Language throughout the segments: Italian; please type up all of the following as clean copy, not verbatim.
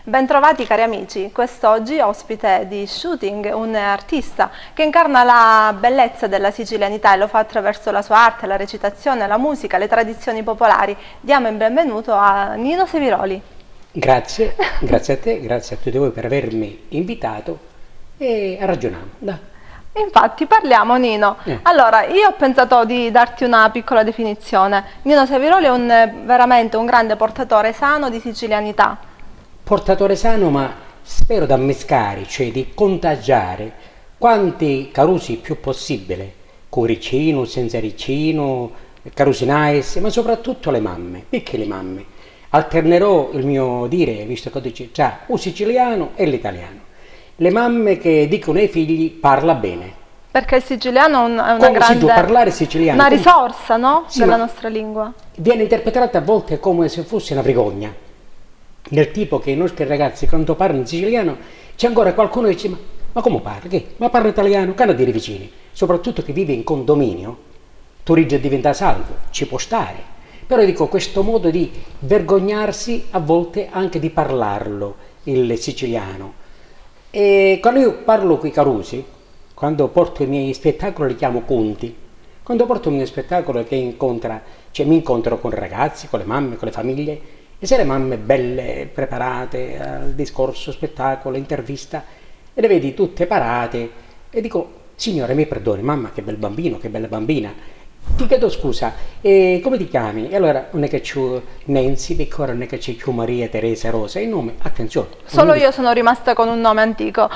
Bentrovati cari amici, quest'oggi ospite di Shooting, un artista che incarna la bellezza della sicilianità e lo fa attraverso la sua arte, la recitazione, la musica, le tradizioni popolari. Diamo il benvenuto a Nino Seviroli. Grazie, grazie a te, grazie a tutti voi per avermi invitato e ragioniamo. Dai. Infatti parliamo Nino. Allora, io ho pensato di darti una piccola definizione. Nino Seviroli è veramente un grande portatore sano di sicilianità. Portatore sano, ma spero da mescare, cioè di contagiare quanti carusi più possibile, con ricino, senza ricino, carusi nice, ma soprattutto le mamme, perché le mamme? Alternerò il mio dire, visto che dice già, un siciliano e l'italiano. Le mamme che dicono ai figli parla bene. Perché il siciliano è una come grande, si può parlare siciliano? una risorsa, no? Sì, della ma nostra lingua. viene interpretata a volte come se fosse una vergogna. Del tipo che i nostri ragazzi quando parlano siciliano c'è ancora qualcuno che dice ma come parli? Che? Ma parla italiano? Che hanno a dire vicini? Soprattutto chi vive in condominio, Torino diventa salvo, ci può stare. Però dico, questo modo di vergognarsi a volte anche di parlarlo, il siciliano. E quando io parlo con i carusi, quando porto i miei spettacoli li chiamo conti. Quando porto il mio spettacolo che incontra, cioè mi incontro con ragazzi, con le mamme, con le famiglie, e se le mamme belle, preparate al discorso, spettacolo, intervista, e le vedi tutte parate, e dico, signore mi perdoni, mamma che bel bambino, che bella bambina, ti chiedo scusa, come ti chiami? E allora non è che c'è Nancy, perché ora non è che c'è più Maria, Teresa, Rosa, il nome, attenzione. Solo io sono rimasta con un nome antico.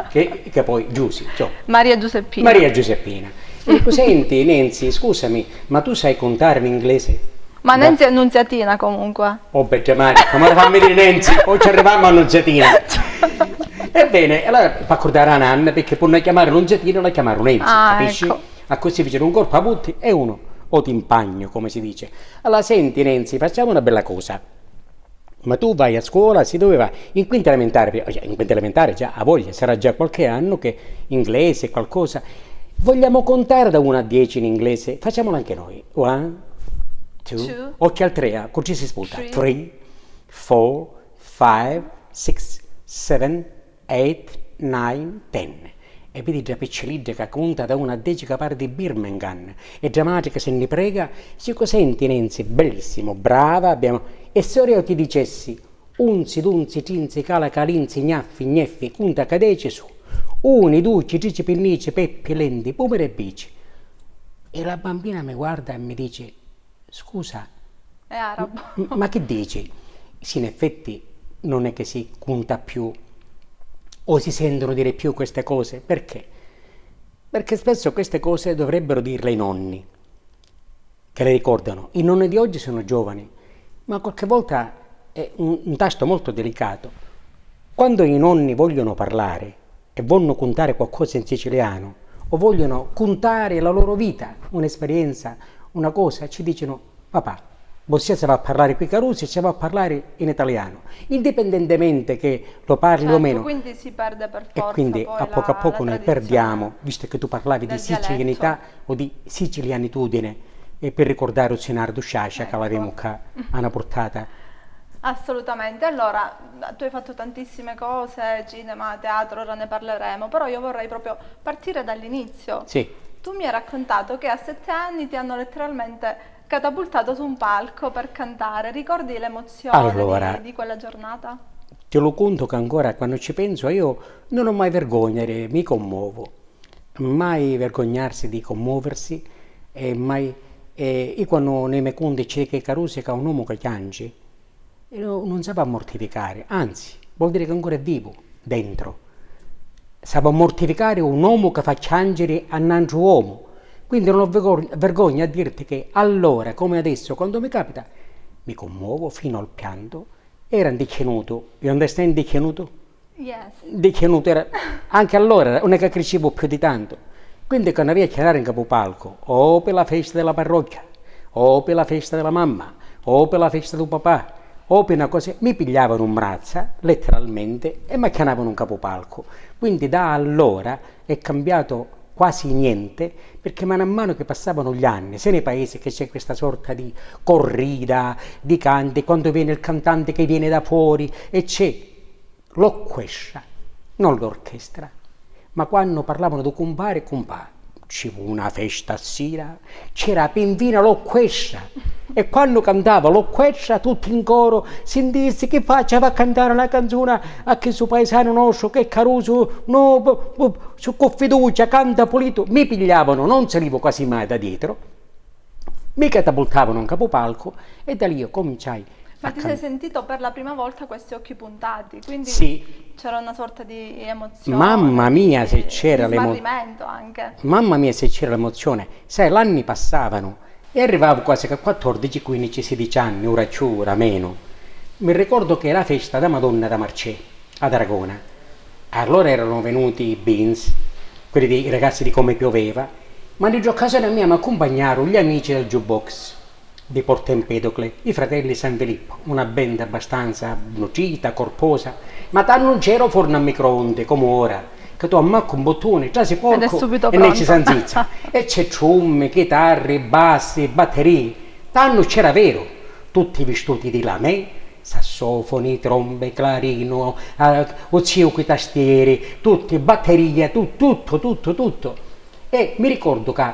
che poi Giussi, cioè, Maria Giuseppina. Maria Giuseppina. E dico, senti Nancy, scusami, ma tu sai contare in inglese? Ma Nancy è annunziatina comunque. Oh beh Giamarico, ma fammi dire Nancy, poi ci arriviamo a Annunziatina. Ebbene, allora per accordare a Nanna, perché per non chiamare Annunziatina la chiamare Nancy, capisci? Ecco. A così vicino un corpo a butti e uno o ti impagno, come si dice. Allora senti Nancy, facciamo una bella cosa. Ma tu vai a scuola, si doveva in quinta elementare già a voglia, sarà già qualche anno che inglese, qualcosa. Vogliamo contare da 1 a 10 in inglese? Facciamolo anche noi. 1, 2, occhi al 3, così si sputa. 3, 4, 5, 6, 7, 8, 9, 10. E vedi già picciriglia che conta da 1 a 10 che pare di Birmingham. E drammatica se ne prega, si senti Nancy, bellissimo, brava, abbiamo... E se io ti dicessi, unzi, dunzi, cinzi, cala, calinzi, gnaffi, gneffi, conta cadece su. Uni, duci, trici, pinnici, peppi, lendi, pumere e bici. E la bambina mi guarda e mi dice, scusa, È arabo. ma che dici? Sì, in effetti non è che si conta più o si sentono dire più queste cose. Perché? Perché spesso queste cose dovrebbero dirle i nonni, che le ricordano. I nonni di oggi sono giovani, ma qualche volta è un tasto molto delicato. Quando i nonni vogliono parlare e vogliono contare qualcosa in siciliano o vogliono contare la loro vita, un'esperienza, una cosa, ci dicono papà, Bossia si va a parlare qui Carusi e si va a parlare in italiano, indipendentemente che lo parli o meno. Quindi si perde per forza. E quindi poi a poco noi perdiamo, visto che tu parlavi di del sicilianità o di sicilianitudine, e per ricordare il Sinardo Sciascia che l'avevamo qua, una portata. Assolutamente, allora tu hai fatto tantissime cose, cinema, teatro, ora ne parleremo, però io vorrei proprio partire dall'inizio. Sì. Tu mi hai raccontato che a 7 anni ti hanno letteralmente catapultato su un palco per cantare, ricordi l'emozione Allora, di quella giornata? te lo conto che ancora quando ci penso io non ho mai vergogna, mi commuovo, mai vergognarsi di commuoversi e mai, io quando nei miei conti c'è che Carusi che è un uomo che piange, io non si può mortificare, anzi vuol dire che ancora è vivo dentro. Si può mortificare un uomo che fa piangere a un altro uomo. Quindi non ho vergogna a dirti che allora, come adesso, quando mi capita, mi commuovo fino al pianto. Era indicchenuto, io understand indicchenuto? Yes. Indicchenuto era, anche allora non è che crescevo più di tanto. Quindi quando avevo a chiamare in capopalco, o per la festa della parrocchia, o per la festa della mamma, o per la festa del papà, o per una cosa, mi pigliavano un braccia, letteralmente, e mi chiamavano un capopalco. Quindi da allora è cambiato quasi niente, perché mano a mano che passavano gli anni, sia nei paesi che c'è questa sorta di corrida, di canti, quando viene il cantante che viene da fuori e c'è l'orchestra, non l'orchestra, ma quando parlavano di compare, ci fu una festa sera, c'era pinvina l'orchestra e quando cantava l'orchestra tutti in coro si disse che faceva cantare una canzone a questo paesano nostro che Caruso no, su con fiducia canta pulito, mi pigliavano, non salivo quasi mai da dietro, mi catapultavano in capopalco e da lì io cominciai. Ma ti sei sentito per la prima volta questi occhi puntati, quindi sì. C'era una sorta di emozione. Mamma mia se c'era l'emozione. Anche. Mamma mia se c'era l'emozione. Sai, gli anni passavano e arrivavo quasi a 14, 15, 16 anni, ora più, ora meno. Mi ricordo che era la festa da Madonna da Marcè, ad Aragona. Allora erano venuti i Beans, quelli dei ragazzi di Come Pioveva, ma di occasione mia mi accompagnarono gli amici del Jukebox di Porto Empedocle, i fratelli San Filippo, una band abbastanza nutrita, corposa, ma non c'era forno a microonde come ora, che tu ammacchi un bottone, trasi porco e ne ci sanzizza. E c'è trombe, chitarre, bassi, batterie. Tanto c'era vero, tutti vestiti di lamè, sassofoni, trombe, clarino, zio coi tastieri, tutte batterie, tutto. E mi ricordo che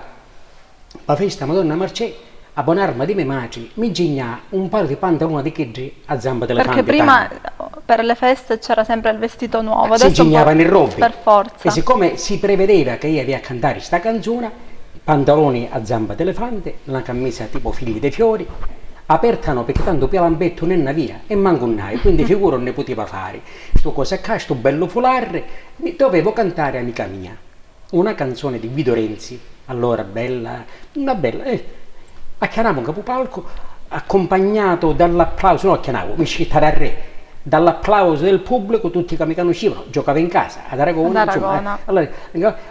la festa Madonna Marcè, a buon'arma di mia madre, mi ingegna un paio di pantaloni di chidri a zampa d'elefante. Perché prima per le feste c'era sempre il vestito nuovo, si ingegnavano i robi. Per forza. E siccome si prevedeva che io avevo a cantare sta canzone, pantaloni a zampa d'elefante, una camicia tipo figli dei fiori, apertano perché tanto pialambetto non è via e manco un naio, quindi figura non ne poteva fare. Sto cosa qua, sto bello foulard, dovevo cantare amica mia. Una canzone di Guido Renzi, allora bella, una bella... Acchianavo un capopalco accompagnato dall'applauso, no acchianavo, mi scittare a re, dall'applauso del pubblico, tutti che mi conoscevano, giocavo in casa ad Aragona, insomma, allora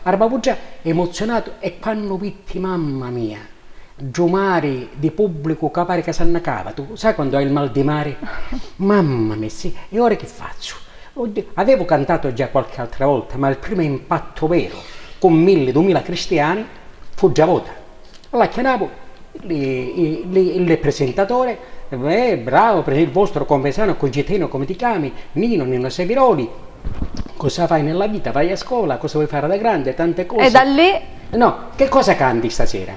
arrivavo già emozionato e quando vitti, mamma mia, giumari di pubblico che pare che s'annacava, tu sai quando hai il mal di mare? Mamma mia, sì, e ora che faccio? Oddio, avevo cantato già qualche altra volta, ma il primo impatto vero, con 1000-2000 cristiani, fu già vota. Allora chiamavo il presentatore, bravo, il vostro compaesano concittadino, come ti chiami? Nino Seviroli, cosa fai nella vita? Vai a scuola, cosa vuoi fare da grande? Tante cose. E da lì? No, che cosa canti stasera?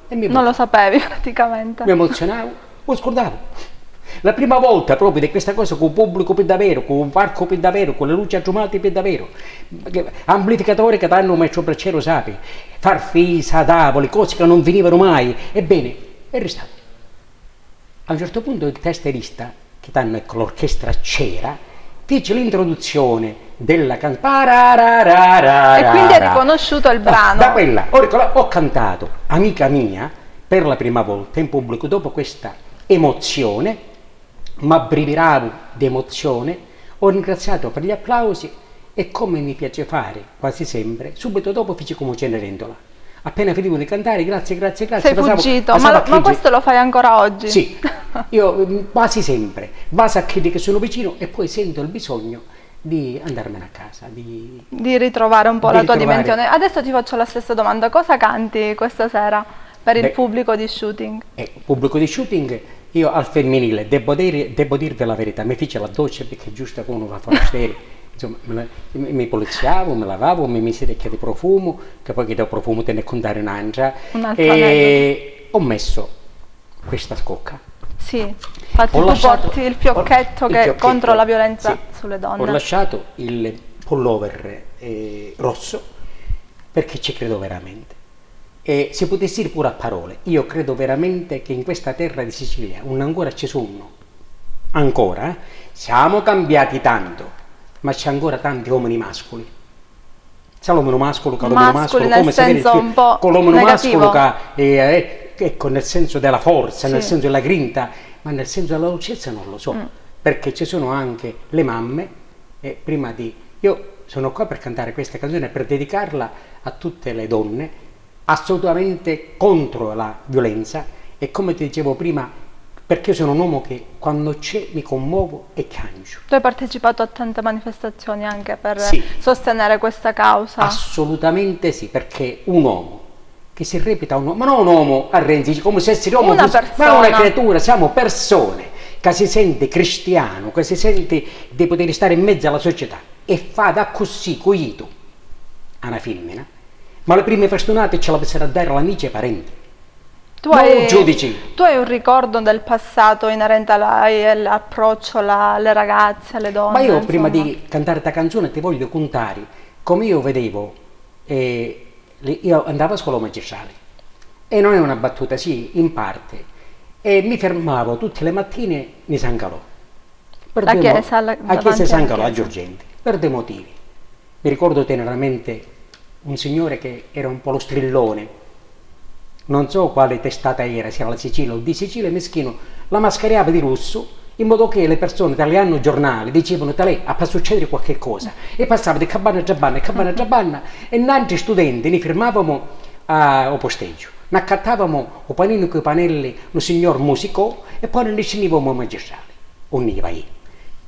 E non lo sapevi praticamente. Mi emozionavo, lo scordavo. La prima volta proprio di questa cosa con il pubblico per davvero, con un parco per davvero, con le luci aggiumate per davvero, amplificatori che danno un metro per cielo, sapi, farfisa, tavoli, cose che non venivano mai. Ebbene, è restato. A un certo punto il testerista, che danno ecco l'orchestra c'era, fece l'introduzione della canzone. E quindi hai riconosciuto il brano. Da quella, ho cantato Amica mia per la prima volta in pubblico dopo questa emozione. Ma abbriviravo di emozione, ho ringraziato per gli applausi e come mi piace fare quasi sempre, subito dopo feci come Cenerentola. Appena finivo di cantare, grazie. Sei fuggito, ma questo lo fai ancora oggi? Sì, io quasi sempre basta a quelli che sono vicino e poi sento il bisogno di andarmene a casa, di ritrovare un po' la tua dimensione. Adesso ti faccio la stessa domanda, cosa canti questa sera per il pubblico di Shooting? Pubblico di Shooting. Io al femminile devo dirvi la verità, mi fece la doccia perché giusto che uno va fuori steri, insomma mi poliziavo, mi lavavo, mi misi recchia di profumo, che poi che da profumo te ne contare un'altra e ho messo questa scocca. Sì, infatti tu porti il fiocchetto contro la violenza sulle donne. Ho lasciato il pullover rosso perché ci credo veramente. E si potesse dire pure a parole, io credo veramente che in questa terra di Sicilia un ancora ci sono, siamo cambiati tanto, ma c'è ancora tanti uomini mascoli. C'è l'uomo mascolo, l'uomo mascolo, come si vede un po' con l'uomo mascolo ecco, nel senso della forza, nel senso della grinta, ma nel senso della dolcezza non lo so, perché ci sono anche le mamme, io sono qua per cantare questa canzone, per dedicarla a tutte le donne, assolutamente contro la violenza e come ti dicevo prima perché io sono un uomo che quando c'è mi commuovo e piango. Tu hai partecipato a tante manifestazioni anche per Sì. sostenere questa causa? Assolutamente sì, perché un uomo che si reputa un uomo, ma non un uomo a Renzi, come se essere uomo Una fosse, persona. ma una creatura, siamo persone che si sente cristiano, che si sente di poter stare in mezzo alla società e fa da così coito a una femmina, ma le prime festonate ce la pensano a dare all'amici e ai parenti. Tu Non hai, giudici. tu hai un ricordo del passato inerente all'approccio alle ragazze, alle donne? Ma io insomma? prima di cantare questa canzone ti voglio contare come io vedevo, io andavo a scuola magistrale e non è una battuta, sì, in parte, e mi fermavo tutte le mattine in San Calò. La chiesa, a chiesa San Calò, a chiesa. Giorgenti, per due motivi. Mi ricordo teneramente un signore che era un po' lo strillone, non so quale testata era, se era la Sicilia o di Sicilia, meschino, la mascherava di rosso in modo che le persone italiane giornali dicevano da lei a succedere qualche cosa e passava di cabana a cabana e noi studenti ne firmavamo a posteggio, ne accattavamo o panino con i panelli un signor musico e poi ne scendevamo a magistrale, univa io.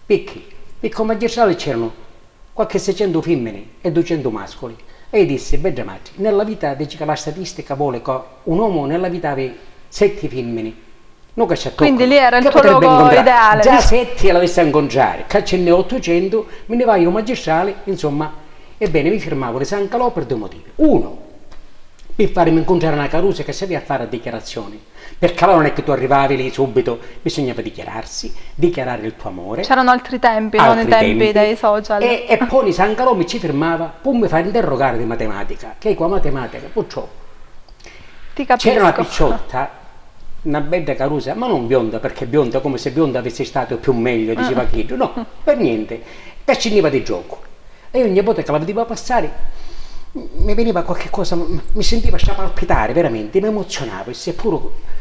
Perché come magistrale c'erano qualche 600 femmine e 200 mascoli. E disse, beh madre, nella vita dice che la statistica vuole che un uomo nella vita aveva 7 femmine, non che ci Quindi toccano, lì era il che tuo potrebbe luogo incontrare. ideale. Già 7 l'avesse a incontrare, che ce ne ho 800, me ne vai io magistrale, insomma, ebbene mi firmavo di San Calò per due motivi. Uno, per farmi incontrare una Carusa che sapeva fare dichiarazioni, perché allora non è che tu arrivavi lì subito, bisognava dichiararsi, dichiarare il tuo amore. C'erano altri tempi, non i tempi dei social. E poi San Calò mi ci firmava, poi mi fa interrogare di matematica, che qua matematica, purtroppo. Ti capisco. C'era una picciotta, una bella Carusa, ma non bionda, perché bionda come se bionda avesse stato più meglio, diceva Chiedo, no, per niente, che scendeva di gioco. E ogni volta che la vedevo passare mi veniva qualche cosa, mi sentiva palpitare veramente, mi emozionavo, e seppure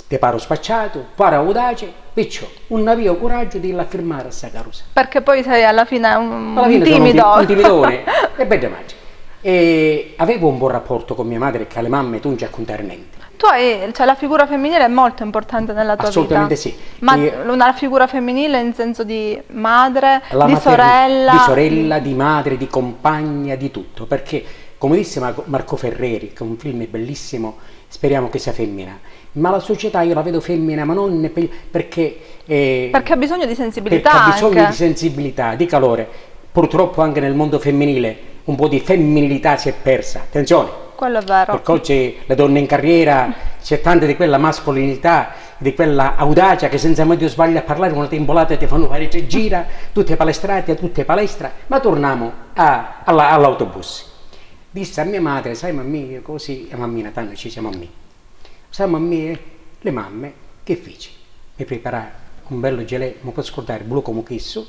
ti paro spacciato, paro audace, perciò un navio coraggio di la firmare a sta Carusa. Perché poi sei alla fine un Timido. timido. Un timidone, e bella immagine. E avevo un buon rapporto con mia madre, che alle mamme tu non ci raccontare niente. Tu hai, cioè la figura femminile è molto importante nella tua Assolutamente vita. sì. Ma una figura femminile in senso di madre, di Di sorella, di madre, di compagna, di tutto. Perché, come disse Marco Ferreri, che è un film bellissimo, speriamo che sia femmina, ma la società io la vedo femmina, ma non perché perché ha bisogno di sensibilità. Perché ha bisogno anche. di sensibilità, di calore. Purtroppo anche nel mondo femminile un po' di femminilità si è persa. Attenzione! Quello è vero. Perché oggi le donne in carriera c'è tanta di quella mascolinità, di quella audacia che senza mai sbaglio a parlare una tembolata ti fanno fare 3 gira, tutte palestrate, tutte palestra, ma torniamo all'autobus. Disse a mia madre, sai mammì, così, e mammina, tanto ci siamo a me. Sai mammì, le mamme, che feci? Mi preparai un bello gelè, non posso scordare, blu come questo,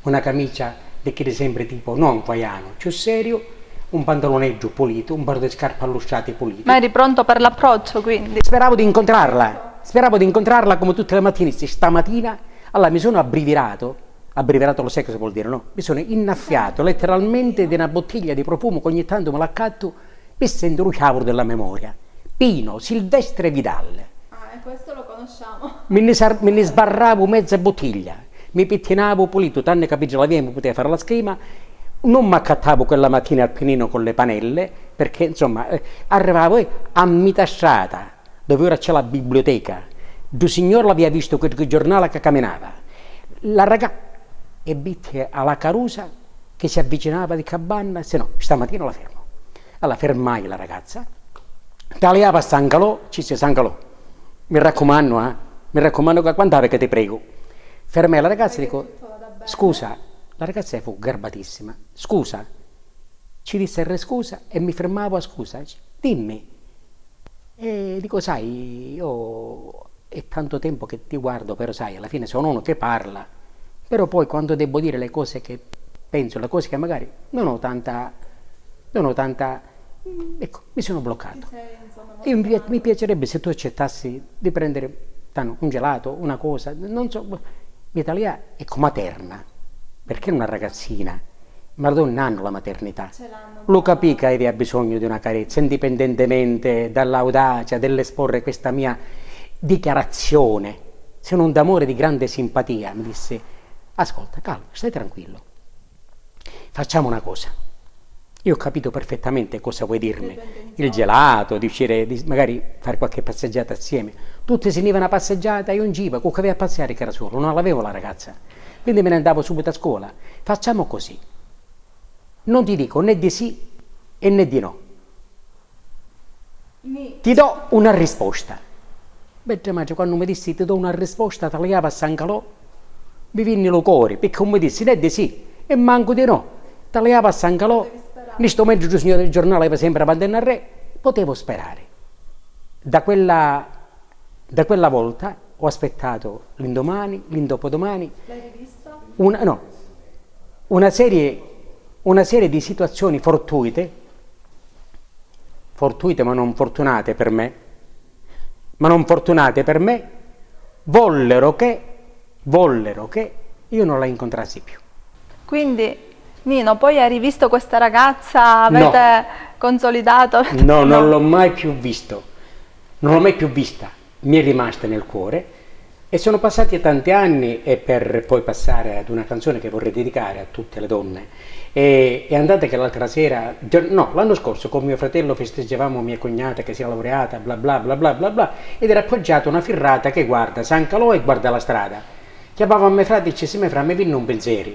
una camicia di che sempre tipo non vaiano, più serio, un pantaloneggio pulito, un paio di scarpe allustrate pulite. Ma eri pronto per l'approccio, quindi? Speravo di incontrarla come tutte le mattine. Stamattina, allora mi sono abbrivirato lo sai cosa vuol dire, no? Mi sono innaffiato letteralmente di una bottiglia di profumo che ogni tanto me l'accatto per sentire un cavolo della memoria. Pino Silvestre Vidal. Ah, e questo lo conosciamo. Me ne sbarravo mezza bottiglia, mi pettinavo pulito, tanto che la via mi poteva fare la schiuma. Non mi accattavo quella mattina al pianino con le panelle, perché insomma arrivavo a metà strada, dove ora c'è la biblioteca. Il signore l'aveva visto quel giornale che camminava. La ragazza e bitte alla Carusa che si avvicinava di cabana, se no, stamattina la fermo. Allora fermai la ragazza, tagliava a San Calò, ci sia San Calò. Mi raccomando che quant'ave che ti prego. Fermai la ragazza e dico, scusa. La ragazza fu garbatissima. Scusa, ci disse il scusa e mi fermavo a scusa. Dimmi. E dico, sai, io è tanto tempo che ti guardo, però sai, alla fine sono uno che parla, però poi quando devo dire le cose che penso, le cose che magari non ho tanta, ecco, mi sono bloccato. E mi piacerebbe se tu accettassi di prendere un gelato, una cosa, non so, l'Italia è come materna. Perché una ragazzina, ma le donne hanno la maternità, lo capì che aveva bisogno di una carezza, indipendentemente dall'audacia dell'esporre questa mia dichiarazione, se non d'amore, di grande simpatia, mi disse: ascolta, calma, stai tranquillo, facciamo una cosa. Io ho capito perfettamente cosa vuoi dirmi, il gelato, di uscire, di magari fare qualche passeggiata assieme. Tutti se ne vanno a passeggiata, io non ci ivo, con che avevo a passare che era solo, non l'avevo la ragazza, quindi me ne andavo subito a scuola. Facciamo così, non ti dico né di sì e né di no, ti do una risposta. Beh, quando mi dissi ti do una risposta, tagliava a San Calò, mi vinni lo cuore, perché come mi dissi né di sì e manco di no, tagliava a San Calò, in sto mezzo il signore del giornale aveva sempre abbandonato al re, potevo sperare. Da quella volta ho aspettato l'indomani, l'indopodomani, una serie di situazioni fortuite ma non fortunate per me, vollero che io non la incontrassi più. Quindi, Nino, poi hai rivisto questa ragazza, avete consolidato? No, non l'ho mai più visto, non l'ho mai più vista, mi è rimasta nel cuore e sono passati tanti anni e per poi passare ad una canzone che vorrei dedicare a tutte le donne. E andate che l'altra sera, no, l'anno scorso con mio fratello festeggiavamo mia cognata che si è laureata, bla bla bla bla bla bla, ed era appoggiata una firrata che guarda San Calò e guarda la strada. Chiamava a mio fratello e dice: sì, mio fratello, mi viene un pensiero.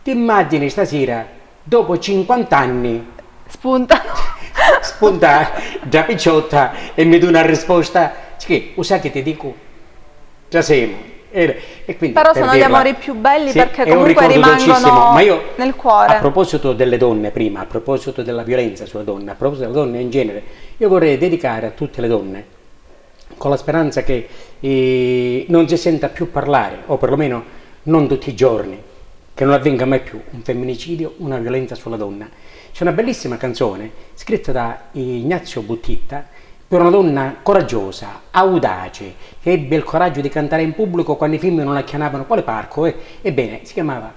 Ti immagini stasera, dopo 50 anni, spunta già picciotta e mi dà una risposta, che sa che ti dico, già siamo. E quindi, però sono gli amori più belli, sì, perché comunque rimangono ma io, nel cuore. A proposito delle donne prima, a proposito della violenza sulle donne, a proposito delle donne in genere, io vorrei dedicare a tutte le donne, con la speranza che non si senta più parlare, o perlomeno non tutti i giorni, che non avvenga mai più un femminicidio, una violenza sulla donna. C'è una bellissima canzone scritta da Ignazio Buttitta per una donna coraggiosa, audace, che ebbe il coraggio di cantare in pubblico quando i film non la chiamavano quale parco, ebbene si chiama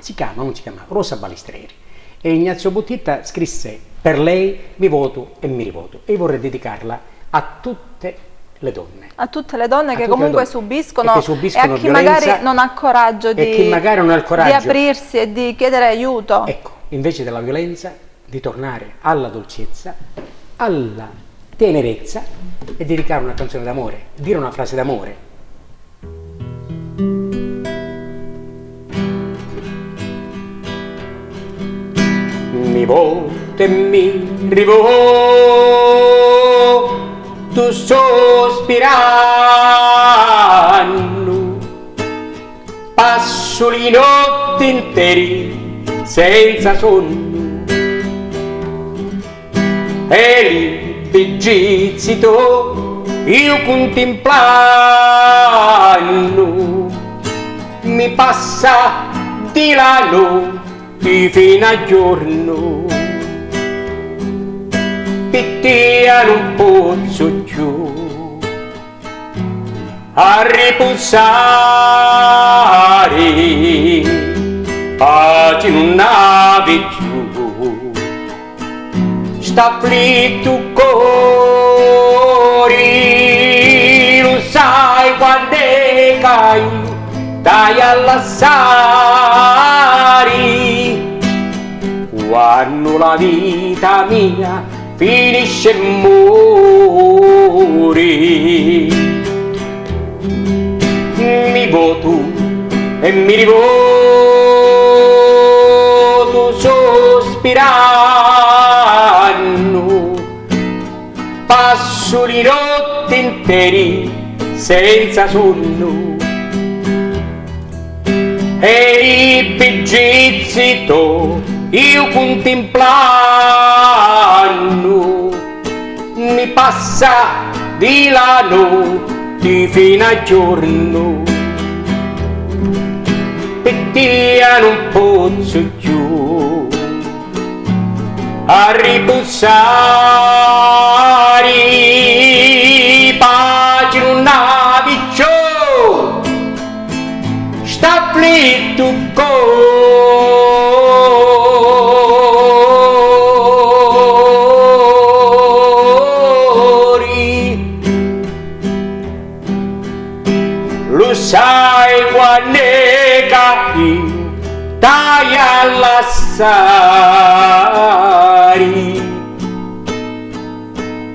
Rosa Balistreri. E Ignazio Buttitta scrisse: per lei mi voto e mi rivoto, e io vorrei dedicarla a tutte le donne. A tutte le donne che comunque subiscono, e a chi violenza, magari non ha coraggio di aprirsi e di chiedere aiuto. Ecco, invece della violenza, di tornare alla dolcezza, alla tenerezza e dedicare una canzone d'amore, dire una frase d'amore. Mi volto e mi rivolgo, tu sospirando, passo le notti interi senza sonno e Pigizzito io contemplando, mi passa di la notte fino a giorno, pittia non posso più a riposare, pace non navi più. Sta afflitto cuore, lo sai quando è caio, dai a lasciare, quando la vita mia finisce e muore. Mi voto e mi rivoto sospirando, passo le notti interi senza sonno e i pigizzito io contemplando, mi passa di la notte fino a giorno, pettia non posso più a riposare, pace non navi più, sta afflitto cuore, lo sai nega io dai all'assari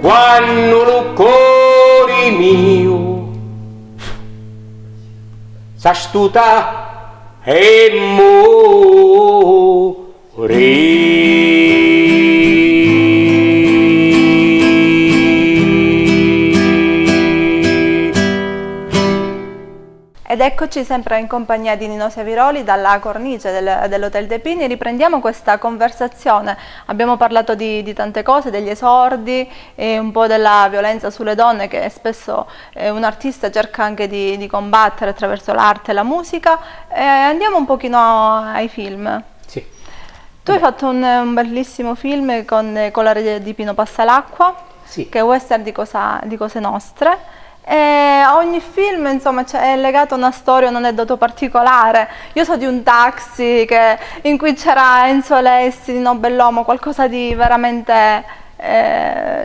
quando lo cuore mio s'astuta e Ed eccoci sempre in compagnia di Nino Seviroli dalla cornice dell'Hotel De Pini. Riprendiamo questa conversazione. Abbiamo parlato di tante cose, degli esordi e un po' della violenza sulle donne che spesso un artista cerca anche di combattere attraverso l'arte e la musica. Andiamo un pochino ai film. Sì. Tu hai fatto un bellissimo film con la regia di Pino Passalacqua, Sì. che è western di Cose Nostre. E a ogni film insomma è legata una storia, un aneddoto particolare. Io so di un taxi in cui c'era Enzo Lessi, Nino Bellomo, qualcosa di veramente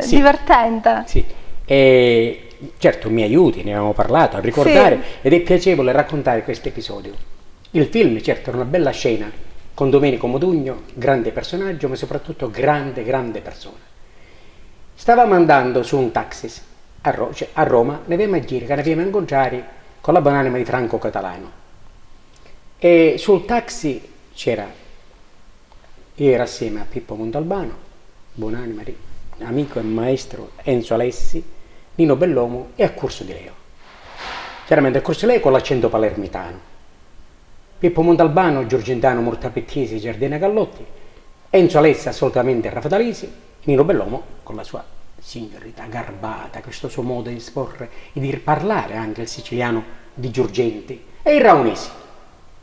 Sì. divertente. Sì. Certo, mi aiuti, ne avevamo parlato, a ricordare, Sì. ed è piacevole raccontare questo episodio. Il film, certo, è una bella scena con Domenico Modugno, grande personaggio, ma soprattutto grande persona. Stavamo andando su un taxi a Roma, ne abbiamo a dire che ne abbiamo incontrati con la buonanima di Franco Catalano. E sul taxi io ero assieme a Pippo Montalbano, buonanima di amico e maestro Enzo Alessi, Nino Bellomo e a Corso di Leo. Chiaramente a Corso di Leo con l'accento palermitano. Pippo Montalbano, Giorgentano, Murtapettisi, Giardina Gallotti, Enzo Alessi assolutamente Raffatalisi, Nino Bellomo con la sua sincerità garbata, questo suo modo di esporre e di parlare anche il siciliano di Giurgenti e il Raunesi.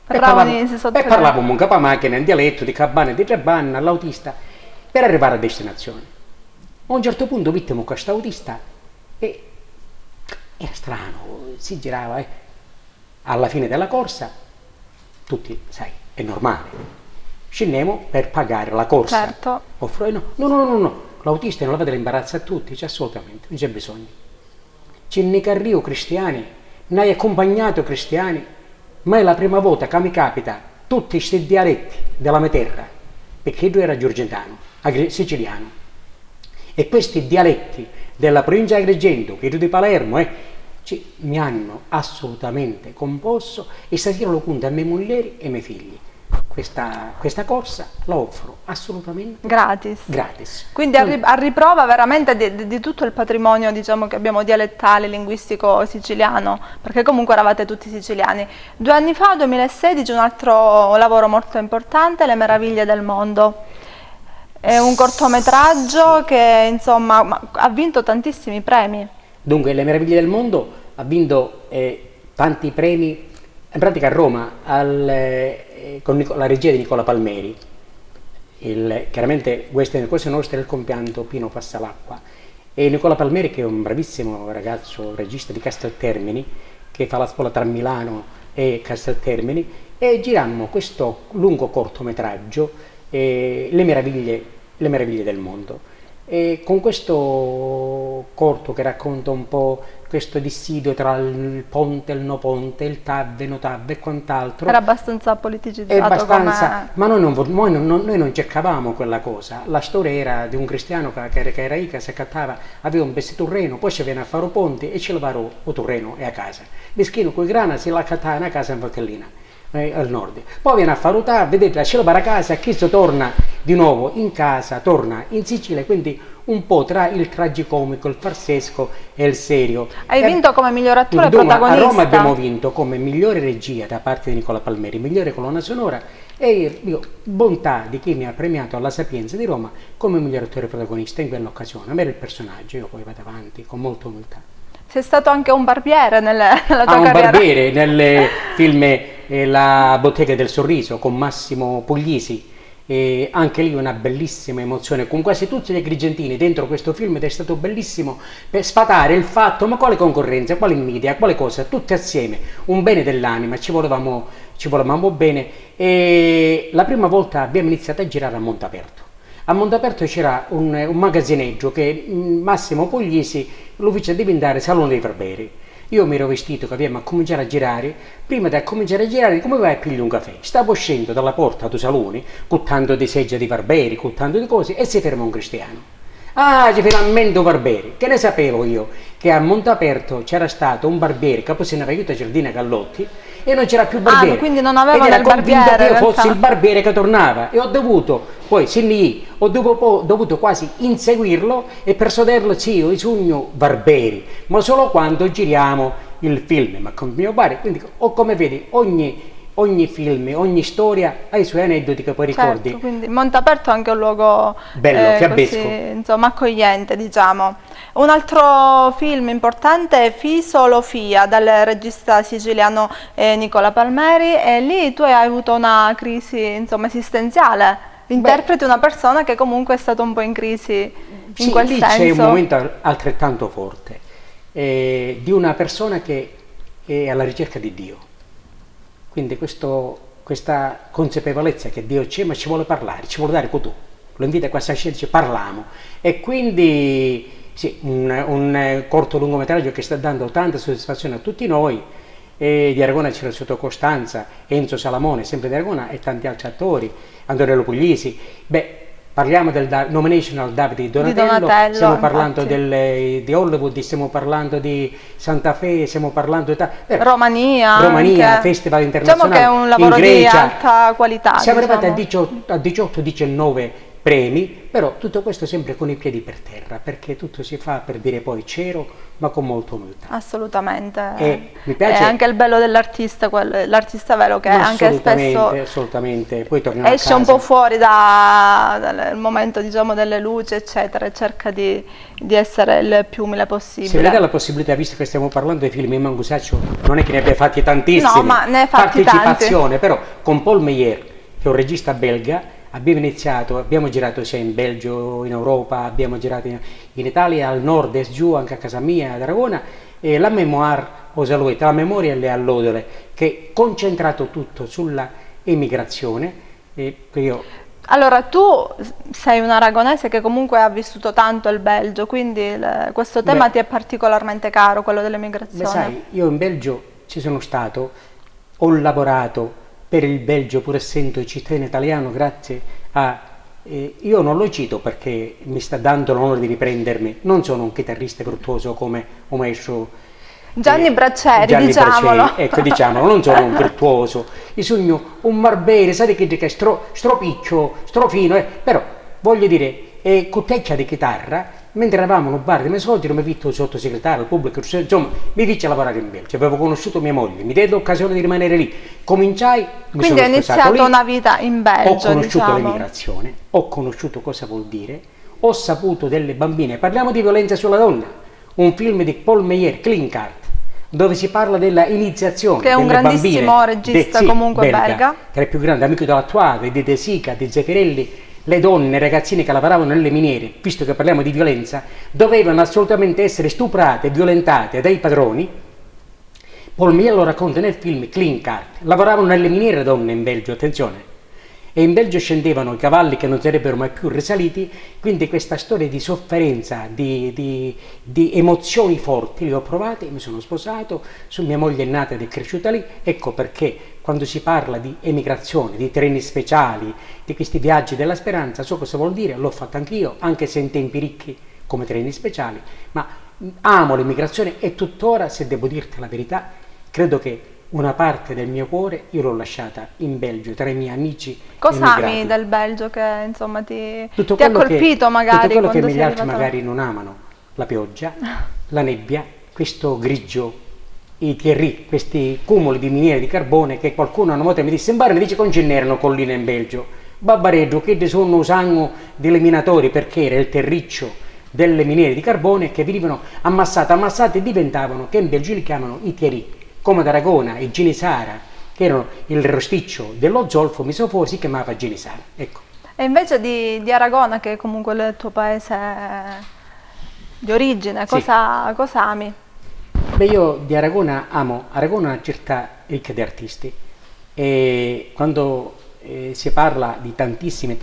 E parlavamo un capamacchina in dialetto di Cabana e di Trebanna all'autista per arrivare a destinazione. A un certo punto vittima questo autista e era strano, si girava alla fine della corsa, tutti, sai, è normale, scendiamo per pagare la corsa. Certo. No. L'autista non aveva dell'imbarazzo a tutti, c'è assolutamente, non c'è bisogno. Ci ne carrio cristiani, ne hai accompagnato cristiani, ma è la prima volta che mi capita tutti questi dialetti della mia terra, perché io ero giurgentano, siciliano, e questi dialetti della provincia di Agrigento, che io di Palermo, mi hanno assolutamente composto e stasera lo conto a mie mogli e ai miei figli. Questa corsa la offro assolutamente gratis. Quindi a riprova veramente di tutto il patrimonio, diciamo, che abbiamo dialettale, linguistico siciliano, perché comunque eravate tutti siciliani. 2 anni fa, 2016, un altro lavoro molto importante, Le meraviglie del mondo. È un cortometraggio che insomma ha vinto tantissimi premi. Dunque, Le meraviglie del mondo ha vinto tanti premi, in pratica a Roma, con la regia di Nicola Palmeri, chiaramente queste cose nostre, il compianto Pino Passalacqua, e Nicola Palmeri, che è un bravissimo ragazzo regista di Casteltermini, che fa la scuola tra Milano e Casteltermini, e girammo questo lungo cortometraggio, Le meraviglie del mondo. E con questo corto che racconta un po' questo dissidio tra il ponte e il no ponte, il TAV e no TAV e quant'altro. Era abbastanza politicizzato. È abbastanza, ma noi non cercavamo quella cosa. La storia era di un cristiano che era Ica, si accattava, aveva un vestito terreno, poi ci viene a fare un ponte e ci levava il terreno e a casa. Meschino con i grana si la accattava a casa in Valtellina. Al nord, poi viene a fare vedete, ce la va a casa, e Cristo torna di nuovo in casa, torna in Sicilia, quindi un po' tra il tragicomico, il farsesco e il serio. Hai vinto come miglior attore protagonista. A Roma abbiamo vinto come migliore regia da parte di Nicola Palmeri, migliore colonna sonora e bontà di chi mi ha premiato alla Sapienza di Roma come miglior attore protagonista in quell'occasione. A me era il personaggio, io poi vado avanti con molta umiltà. Sei stato anche un barbiere nella tua carriera. Un barbiere nel film La bottega del sorriso con Massimo Puglisi, e anche lì una bellissima emozione con quasi tutti gli agrigentini dentro questo film, ed è stato bellissimo per sfatare il fatto, ma quale concorrenza, quale invidia, quale cosa, tutti assieme, un bene dell'anima, ci volevamo bene. E la prima volta abbiamo iniziato a girare a Montaperto. A Montaperto c'era un magazzineggio che Massimo Puglisi lo fece diventare Salone dei Barberi. Io mi ero vestito che abbiamo a cominciare a girare, prima di cominciare a girare come vai a pigliare un caffè? Stavo uscendo dalla porta del salone, con tanto di seggia di Barberi, con tanto di cose, e si ferma un cristiano. Ah, c'è finalmente un barbiere. Che ne sapevo io? Che a Montaperto c'era stato un barbiere che poi se ne aveva aiutato Giardina Gallotti e non c'era più barbiere. Quindi non avevano ed era il convinto barbiere, che io in fossi realtà. il barbiere che tornava e ho dovuto, poi sin lì, ho dovuto quasi inseguirlo e persuaderlo, sì, io sogno barbieri, ma solo quando giriamo il film, ma con mio padre, quindi o come vedi ogni film, ogni storia ha i suoi aneddoti che poi ricordi. Certo, quindi Montaperto è anche un luogo Bello, fiabesco. così, insomma, accogliente, diciamo. Un altro film importante è Fisolofia, dal regista siciliano Nicola Palmeri, e lì tu hai avuto una crisi, insomma, esistenziale. Interpreti una persona che comunque è stata un po' in crisi in Sì, quel lì senso. c'è un momento altrettanto forte di una persona che è alla ricerca di Dio. Quindi questa consapevolezza che Dio c'è, ma ci vuole parlare, ci vuole dare tu. Lo invita a questa scelta, dice parliamo. E quindi sì, un corto lungometraggio che sta dando tanta soddisfazione a tutti noi. E di Aragona c'era sotto Costanza, Enzo Salamone, sempre di Aragona, e tanti altri attori, Antonello Puglisi. Beh, parliamo del nomination al Davide di Donatello, stiamo parlando di Hollywood, stiamo parlando di Santa Fe, stiamo parlando di Romania, anche. Festival internazionale, diciamo che è un lavoro in Grecia, di alta qualità. siamo diciamo. arrivati a 18-19 premi, però tutto questo sempre con i piedi per terra, perché tutto si fa per dire poi c'ero, ma con molta umiltà. Assolutamente. E mi piace è anche il bello dell'artista, l'artista vero che anche spesso assolutamente, poi torniamo esce a casa. un po' fuori dal momento, diciamo, delle luci, eccetera, e cerca di essere il più umile possibile. Se vede la possibilità, visto che stiamo parlando dei film in Mangusaccio, non è che ne abbia fatti tantissimi, No, ma ne hai fatti partecipazione, però con Paul Meyer, che è un regista belga, abbiamo girato sia in Belgio, in Europa, abbiamo girato in Italia, al nord e giù, anche a casa mia, ad Aragona, e la Memoir Osalueta, la memoria alle allodole, che è concentrato tutto sulla emigrazione. Allora, tu sei un aragonese che comunque ha vissuto tanto il Belgio, quindi questo tema ti è particolarmente caro, quello dell'emigrazione. Beh, sai, io in Belgio ci sono stato, ho lavorato per il Belgio, pur essendo cittadino italiano, grazie a... io non lo cito perché mi sta dando l'onore di riprendermi, non sono un chitarrista virtuoso come un maestro Gianni Bracceri, diciamolo. Bracceri, ecco, diciamolo, non sono un virtuoso, io sono un barbiere, sai che è stropiccio, strofino, però voglio dire, con teccia di chitarra, mentre eravamo in un bar di Mesogiro, mi ho visto il sottosegretario, il pubblico, insomma, mi fece a lavorare in Belgio, avevo conosciuto mia moglie, mi diede l'occasione di rimanere lì, cominciai, mi Quindi sono hai iniziato lì, una vita in Belgio, ho conosciuto diciamo. l'emigrazione, ho conosciuto cosa vuol dire, ho saputo delle bambine, parliamo di violenza sulla donna, un film di Paul Meyer, Clean Card, dove si parla della iniziazione che è un delle grandissimo bambine, regista comunque belga, che era il più grande amico della Tuave, di De Sica, di Zeffirelli. Le donne, i ragazzini che lavoravano nelle miniere, visto che parliamo di violenza, dovevano assolutamente essere stuprate e violentate dai padroni. Paul Meyer lo racconta nel film Clean Card. Lavoravano nelle miniere le donne in Belgio, attenzione. E in Belgio scendevano i cavalli che non sarebbero mai più risaliti, quindi questa storia di sofferenza, di emozioni forti, le ho provate, mi sono sposato, mia moglie è nata ed è cresciuta lì, ecco perché quando si parla di emigrazione, di treni speciali, di questi viaggi della speranza, so cosa vuol dire, l'ho fatto anch'io, anche se in tempi ricchi come treni speciali, ma amo l'emigrazione e tuttora, se devo dirti la verità, credo che una parte del mio cuore io l'ho lasciata in Belgio tra i miei amici. Cosa emigrati. ami del Belgio che insomma ti ha quello colpito magari? Tutto quello che quando gli sei altri arrivato magari non amano, la pioggia, la nebbia, questo grigio, i terri, questi cumuli di miniere di carbone che qualcuno una volta mi disse in bar, mi dice che non ce n'erano colline in Belgio. Babbareggio, che sono sangue delle minatori perché era il terriccio delle miniere di carbone che venivano ammassate e diventavano, che in Belgio li chiamano i terri, come ad Aragona e Ginisara, che erano il rosticcio dello zolfo, Misoforo si chiamava Ginisara. Ecco. E invece di Aragona, che è comunque il tuo paese di origine, Sì. cosa ami? Beh, io di Aragona amo, Aragona è una città ricca di artisti e quando si parla di tantissimi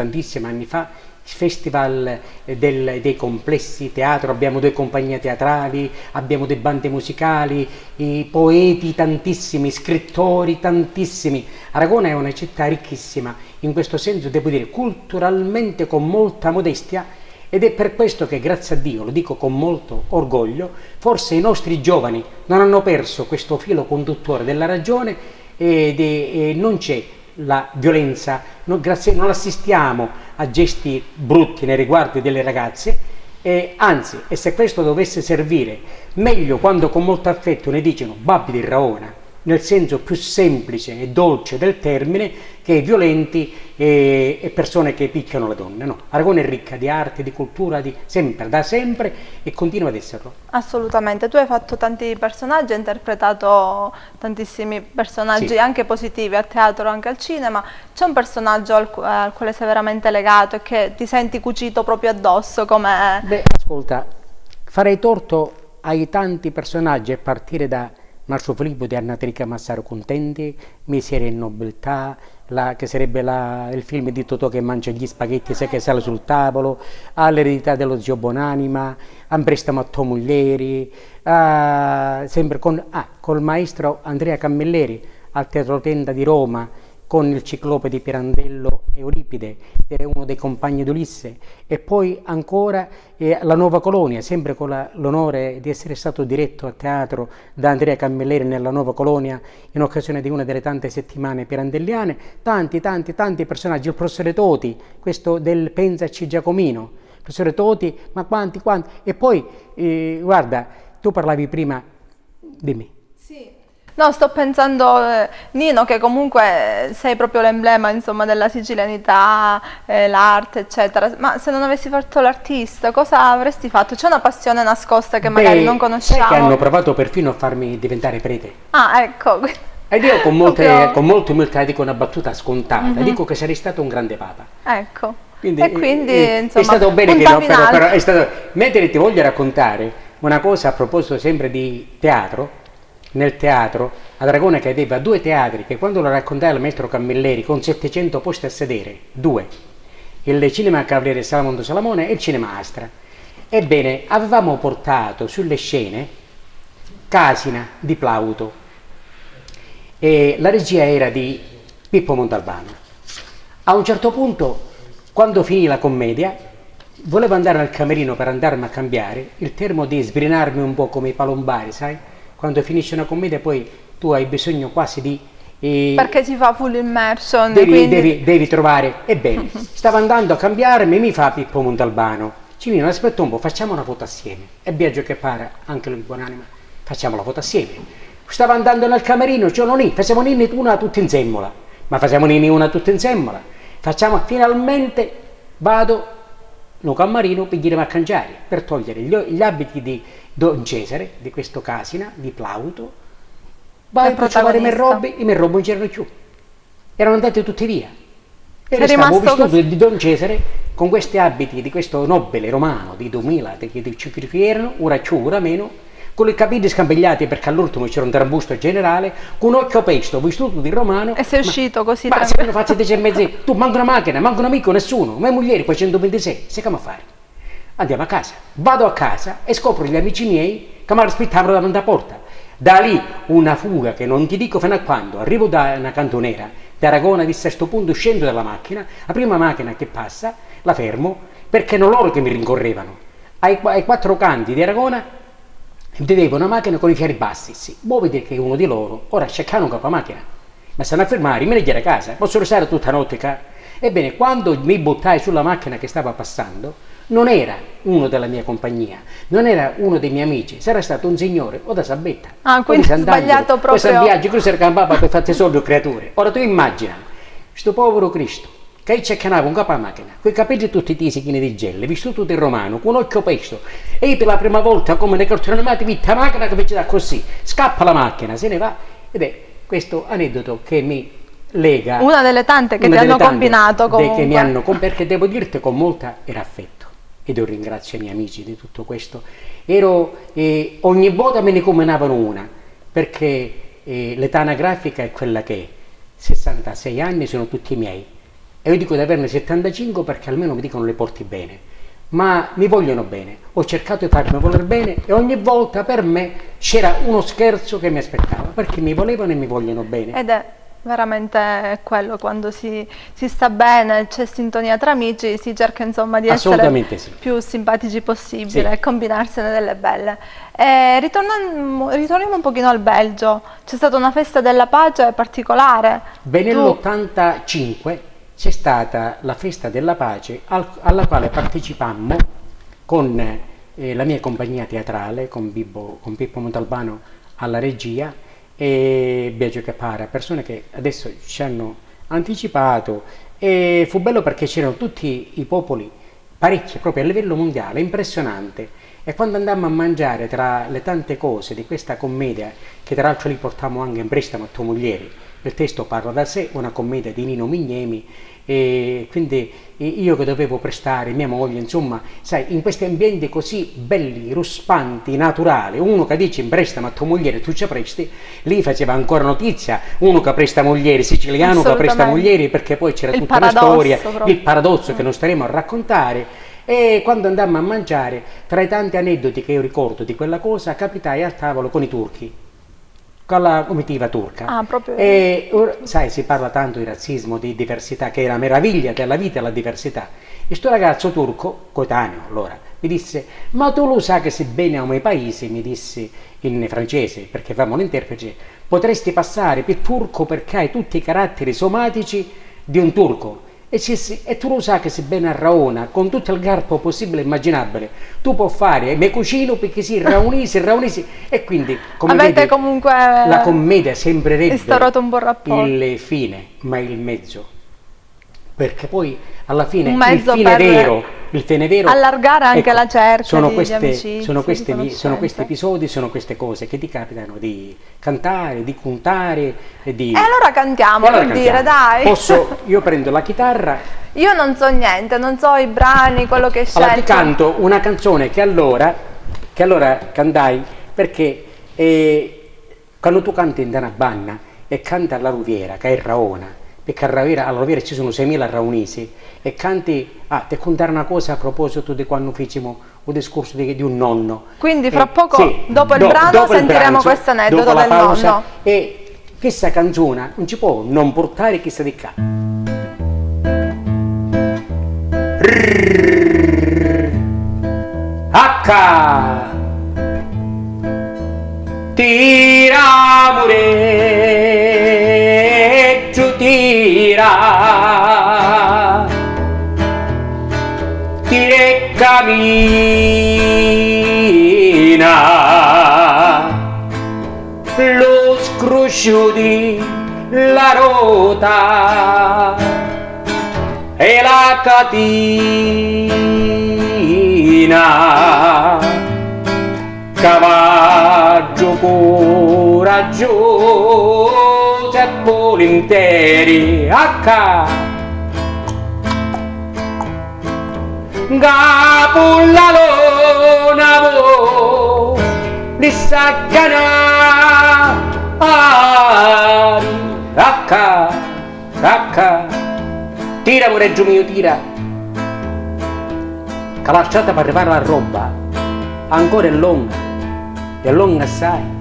anni fa, festival dei complessi teatro, abbiamo 2 compagnie teatrali, abbiamo 2 bande musicali, i poeti tantissimi, scrittori tantissimi. Aragona è una città ricchissima, in questo senso devo dire culturalmente con molta modestia, ed è per questo che grazie a Dio, lo dico con molto orgoglio, forse i nostri giovani non hanno perso questo filo conduttore della ragione e non c'è la violenza, non assistiamo a gesti brutti nei riguardi delle ragazze, anzi, e se questo dovesse servire, meglio quando con molto affetto ne dicono babbi di Raona, nel senso più semplice e dolce del termine, che violenti e persone che picchiano le donne. No, Aragona è ricca di arte, di cultura, sempre, da sempre, e continua ad esserlo. Assolutamente, tu hai fatto tanti personaggi, hai interpretato tantissimi personaggi, sì, anche positivi, al teatro, anche al cinema. C'è un personaggio al quale sei veramente legato e che ti senti cucito proprio addosso? Come... Beh, ascolta, farei torto ai tanti personaggi a partire da Mastro Filippo di Annatrica Massaro Contenti, Miseria e Nobiltà, che sarebbe il film di Totò che mangia gli spaghetti e che sale sul tavolo, all'eredità dello zio Bonanima, Ambresta Mattò Muglieri, sempre col maestro Andrea Cammelleri al Teatro Tenda di Roma, con il Ciclope di Pirandello e Euripide, era uno dei compagni di Ulisse, e poi ancora La Nuova Colonia, sempre con l'onore di essere stato diretto a teatro da Andrea Cammelleri nella Nuova Colonia in occasione di una delle tante settimane pirandelliane, tanti personaggi, il professore Toti, questo del Pensaci Giacomino, il professore Toti, ma quanti, e poi guarda, tu parlavi prima di me. No, sto pensando, Nino, che comunque sei proprio l'emblema, insomma, della sicilianità, l'arte, eccetera. Ma se non avessi fatto l'artista, cosa avresti fatto? C'è una passione nascosta che magari non conosciamo? Sai che hanno provato perfino a farmi diventare prete. Ah, ecco. Ed io con molta umiltà dico una battuta scontata, dico che sarei stato un grande papa. Ecco. Quindi, insomma, è stato bene che no, però è stato... Mentre ti voglio raccontare una cosa a proposito sempre di teatro, nel teatro ad Aragona, che aveva 2 teatri, che quando lo raccontai al maestro Cammelleri, con 700 posti a sedere, 2, il cinema Cavaliere Salamondo Salamone e il cinema Astra. Ebbene, avevamo portato sulle scene Casina di Plauto e la regia era di Pippo Montalbano. A un certo punto, quando finì la commedia, volevo andare al camerino per andarmi a cambiare, il termo di sbrinarmi un po' come i palombari, sai? Quando finisce una commedia poi tu hai bisogno quasi di... perché si fa full immersion. Devi trovare... Ebbene, stavo andando a cambiarmi, mi fa Pippo Montalbano: Cimino, aspetta un po', facciamo una foto assieme. E Biagio che pare, anche lui buonanima, facciamo la foto assieme. Stavo andando nel camerino, facciamo ninni una tutta insieme. Ma facciamo ninni una tutta insieme. Finalmente vado no camerino per dirmi a cangiare, per togliere gli abiti di Don Cesare, di questo Casina, di Plauto, vai a trovare i miei robe non c'erano più, erano andati tutti via. E restavo vestito di Don Cesare con questi abiti di questo nobile romano di 2000, che erano, ora più, ora meno, con i capelli scambigliati perché all'ultimo c'era un trambusto generale, con un occhio pesto, vestito di romano. E sei uscito così? Ma se non faccio 10 e mezzo, tu manca una macchina, manca un amico, nessuno, mia moglie poi 126, sai come fare? Andiamo a casa, vado a casa e scopro gli amici miei che mi aspettavano davanti alla porta. Da lì una fuga che non ti dico fino a quando, arrivo da una cantonera di Aragona, a questo punto scendo dalla macchina, la prima macchina che passa la fermo, perché non loro che mi rincorrevano. Ai 4 canti di Aragona vedevo una macchina con i fiari bassi, sì. Vuoi vedere che uno di loro ora cercano un capo macchina, ma stanno a fermare, rimane a casa, posso restare tutta notte qua. Ebbene, quando mi buttai sulla macchina che stava passando, non era uno della mia compagnia, non era uno dei miei amici, sarà stato un signore o da Sabetta. Ah, quindi hai sbagliato proprio. Questo è un viaggio, questo era campava per fare soldi o creature. Ora tu immagina, questo povero Cristo, che cercava un capo a macchina, con i capelli tutti tesi pieni di gelle, vissuto in romano, con un occhio pesto, e per la prima volta, come nei cartoni animati, vedi la macchina che fece da così, scappa la macchina, se ne va, ed è questo aneddoto che mi lega. Una delle tante che ti hanno combinato comunque. Che mi hanno, perché devo dirti con molta era affetto. Ed io ringrazio i miei amici di tutto questo. Ogni volta me ne combinavano una, perché l'età anagrafica è quella che è, 66 anni sono tutti miei, E io dico di averne 75 perché almeno mi dicono le porti bene, ma mi vogliono bene. Ho cercato di farmi voler bene e ogni volta per me c'era uno scherzo che mi aspettava, perché mi volevano e mi vogliono bene. Ed è veramente quello, quando si sta bene, c'è sintonia tra amici, si cerca insomma di essere Sì. più simpatici possibile Sì. e combinarsene delle belle. Ritorniamo un pochino al Belgio, c'è stata una festa della pace particolare. Nell'85 c'è stata la festa della pace alla quale partecipammo con la mia compagnia teatrale, con Pippo Montalbano alla regia e Biagio Capara, persone che adesso ci hanno anticipato, e fu bello perché c'erano tutti i popoli, parecchi proprio a livello mondiale, impressionante. E quando andammo a mangiare, tra le tante cose di questa commedia, che tra l'altro li portammo anche in prestamo a Tomoglieri, il testo parla da sé, una commedia di Nino Mignemi, e quindi io che dovevo prestare mia moglie, insomma, sai, in questi ambienti così belli, ruspanti, naturali, uno che dice in prestamo a tua moglie tu ci presti, lì faceva ancora notizia uno che presta moglieri, siciliano che presta moglieri, perché poi c'era tutta una storia, il paradosso che non staremo a raccontare. E quando andammo a mangiare, tra i tanti aneddoti che io ricordo di quella cosa, capitai al tavolo con i turchi, con la comitiva turca. Proprio. E sai, si parla tanto di razzismo, di diversità, che è la meraviglia della vita, la diversità. E sto ragazzo turco, coetaneo allora, mi disse: ma tu lo sai che se bene a miei paesi, mi disse in francese, perché famo l'interprete, potresti passare per turco perché hai tutti i caratteri somatici di un turco. E tu lo sai che se bene a Raona, con tutto il garbo possibile e immaginabile, tu puoi fare me cucino perché si raunisi, e quindi, come avete vedi, comunque la commedia sembrerebbe instaurato un buon rapporto. il fine, ma il mezzo. Perché poi alla fine il fine vero allargare anche la cerchia sono di amicizie, sono questi episodi, sono queste cose che ti capitano di cantare, di contare e allora cantiamo, dire, dai. Io prendo la chitarra. Io non so niente, non so i brani, quello che scelgo. Allora ti canto una canzone che allora cantai, perché quando tu canti in Dana Banna e canta alla Ruviera, che è Raona, perché alla Ruviera ci sono 6.000 raunisi, e canti, ti contare una cosa a proposito di quando facciamo un discorso di un nonno. Quindi fra poco, dopo il brano, sentiremo questo aneddoto del nonno. E questa canzone non ci può non portare chissà di qua. H tira mureggio tira tire cammina lo scruscio di la rota e la catina cavaggio coraggioso e volentieri capo la lona vo di saccanari tira mureggio mio tira, che lasciata per arrivare la roba ancora è lunga assai.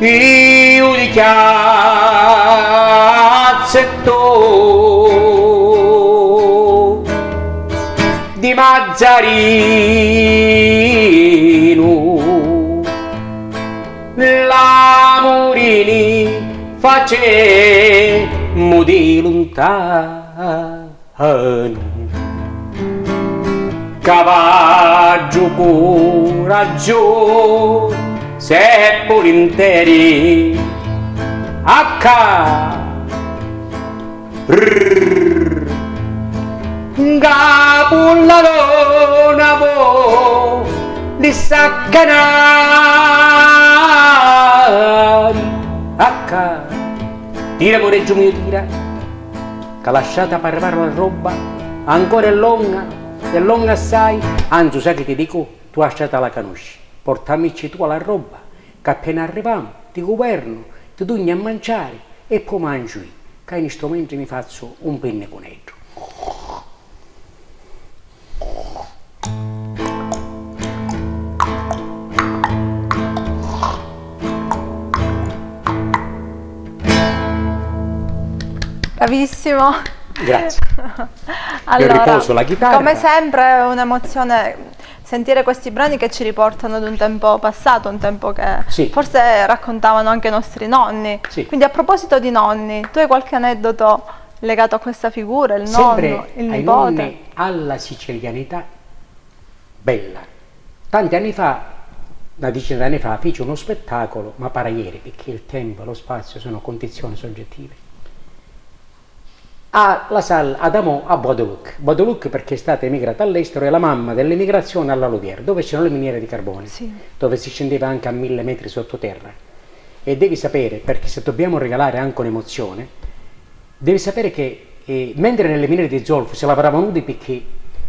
Io di chiazzetto di Mazzarino la Morini facemmo di lontano cavaggio coraggio se volentieri capo la lona vo di saccanari tira mureggio mio tira, che lasciata per arrivare la roba ancora è lunga assai, anzi sai che ti dico, tu lasciata la conosci, portamici tu alla roba che appena arriviamo, ti governo, ti dugni a mangiare e poi mangi, che in questo momento mi faccio un penne conetto. Bravissimo. Grazie. Allora, io riposo la chitarra. come sempre è un'emozione sentire questi brani che ci riportano ad un tempo passato, un tempo che Sì. forse raccontavano anche i nostri nonni. Sì. Quindi a proposito di nonni, tu hai qualche aneddoto legato a questa figura, il Sempre nonno, il ai nipote? nonni, alla sicilianità bella. Tanti anni fa, una decina d'anni fa, feci uno spettacolo, ma pare ieri, perché il tempo e lo spazio sono condizioni soggettive. La sala Adamo a Guadeloupe. Guadeloupe perché è stata emigrata all'estero, è la mamma dell'emigrazione alla Louvière, dove c'erano le miniere di carbone, Sì. dove si scendeva anche a 1000 metri sottoterra. E devi sapere, perché se dobbiamo regalare anche un'emozione, devi sapere che mentre nelle miniere di zolfo si lavoravano nudi perché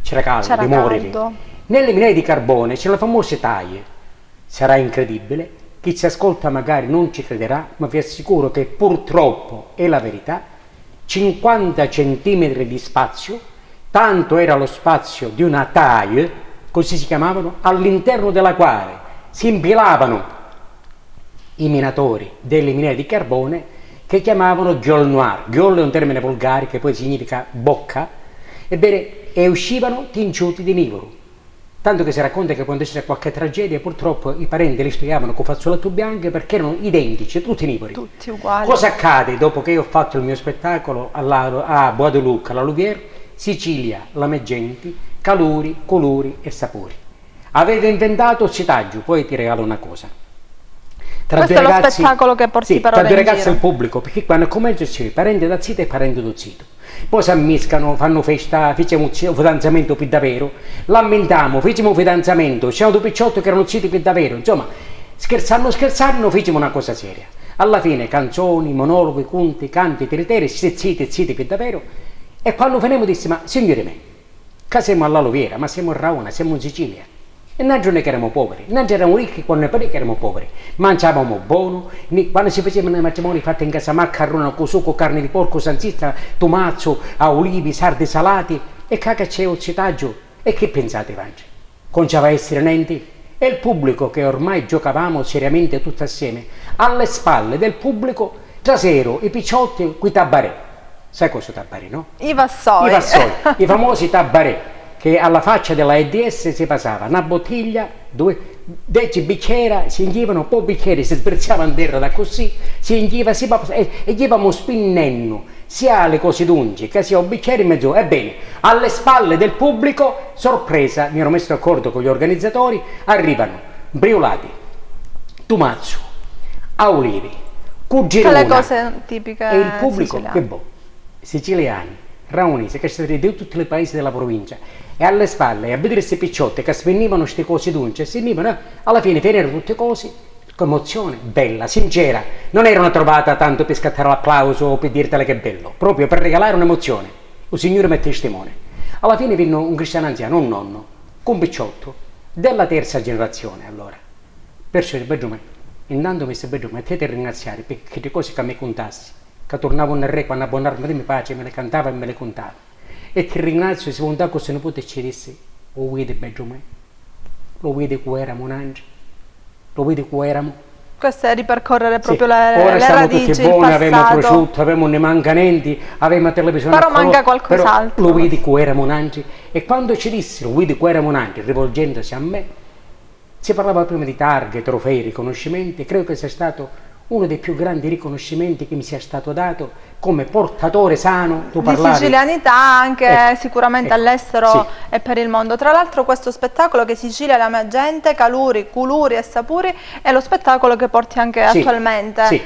c'era caldo, C'era di morire, caldo. nelle miniere di carbone c'erano le famose taglie. Sarà incredibile, chi ci ascolta magari non ci crederà, ma vi assicuro che purtroppo è la verità. 50 centimetri di spazio, tanto era lo spazio di una taille, così si chiamavano, all'interno della quale si impilavano i minatori delle miniere di carbone che chiamavano gueule noire. Gueule è un termine volgare che poi significa bocca, ebbene, e uscivano tingiuti di nivoro. Tanto che si racconta che quando c'era qualche tragedia, purtroppo i parenti li spiegavano con fazzoletto bianche perché erano identici, tutti nivori. Tutti uguali. Cosa accade dopo che io ho fatto il mio spettacolo a Guadeloupe, alla Louvière? Sicilia, Lamegenti, calori, colori e sapori. Avete inventato il citaggio, poi ti regalo una cosa. Questo è lo spettacolo che porti per ora tra due in ragazzi giro. al pubblico, perché quando comincia c'è parente da zito e parente da zito. Poi si ammiscano, fanno festa, facciamo un fidanzamento per davvero, lamentiamo, facciamo un fidanzamento, c'erano due picciotto che erano ziti per davvero, insomma, scherzando, facciamo una cosa seria. Alla fine canzoni, monologhi, conti, canti, tiriteri, zitti per davvero, e quando finiamo dissi, ma signori me, che siamo alla Louvière, ma siamo a Raona, siamo in Sicilia. E non è che erano poveri, non erano ricchi quando che erano poveri, mangiavamo buono, quando si facevano i matrimoni fatti in casa maccarone con succo, carne di porco, salsiccia, tomazzo, olivi, sardi salati, e caga c'è il citaggio, e che pensate Vange? Cominciava a essere nenti? E il pubblico che ormai giocavamo seriamente tutti assieme, alle spalle del pubblico, trasero, i picciotti, qui tabarè. Sai cosa tabarè, no? I vassoi. I vassoi, i famosi tabarè, che alla faccia della EDS si passava una bottiglia, 10 bicchieri, si inghivano, poi bicchieri si sbrizzavano a terra da così, si inghiva, e gli spinnendo sia le cose dungi che sia un bicchiere in mezzo. Ebbene, alle spalle del pubblico, sorpresa, mi ero messo d'accordo con gli organizzatori, arrivano briolati, tumazzo, olivi, cuggerona, le cose tipiche e il pubblico, siciliane. che boh, siciliani, raonesi, che sono di tutti i paesi della provincia, e alle spalle a vedere questi picciotti che svenivano queste cose dunce, alla fine erano tutte cose con emozione bella, sincera, non era una trovata tanto per scattare l'applauso o per dirtele che è bello, proprio per regalare un'emozione. Il Signore mette testimone. Alla fine venne un cristiano anziano, un nonno, con un picciotto della terza generazione, allora. Perciò il Bengiume, intanto mi Bengiume, a te ti ringraziare perché le cose che mi contassi, che tornavo nel re quando abbonarmi di mia pace, me le cantava e me le contava. E ti ringrazio, si puntava con se nipote e ci disse, lo vedi Bengiume, lo vedi che eravamo un angelo, lo vedi che eravamo. Questo è ripercorrere proprio Sì, le ora siamo radici, tutti il buoni, avevamo passato. prosciutto, avevamo ne mancanenti, avevamo televisione Però a colore, manca qualcos'altro. però lo vedi che eravamo un angelo. E quando ci dissero, lo vedi che eravamo un angelo, rivolgendosi a me, si parlava prima di targhe, trofei, riconoscimenti. Credo che sia stato uno dei più grandi riconoscimenti che mi sia stato dato come portatore sano. Tu Di parlavi sicilianità anche Ecco, sicuramente ecco, all'estero sì. e per il mondo. Tra l'altro questo spettacolo che Sicilia è la mia gente, caluri, culuri e sapori, è lo spettacolo che porti anche Sì, attualmente. sì.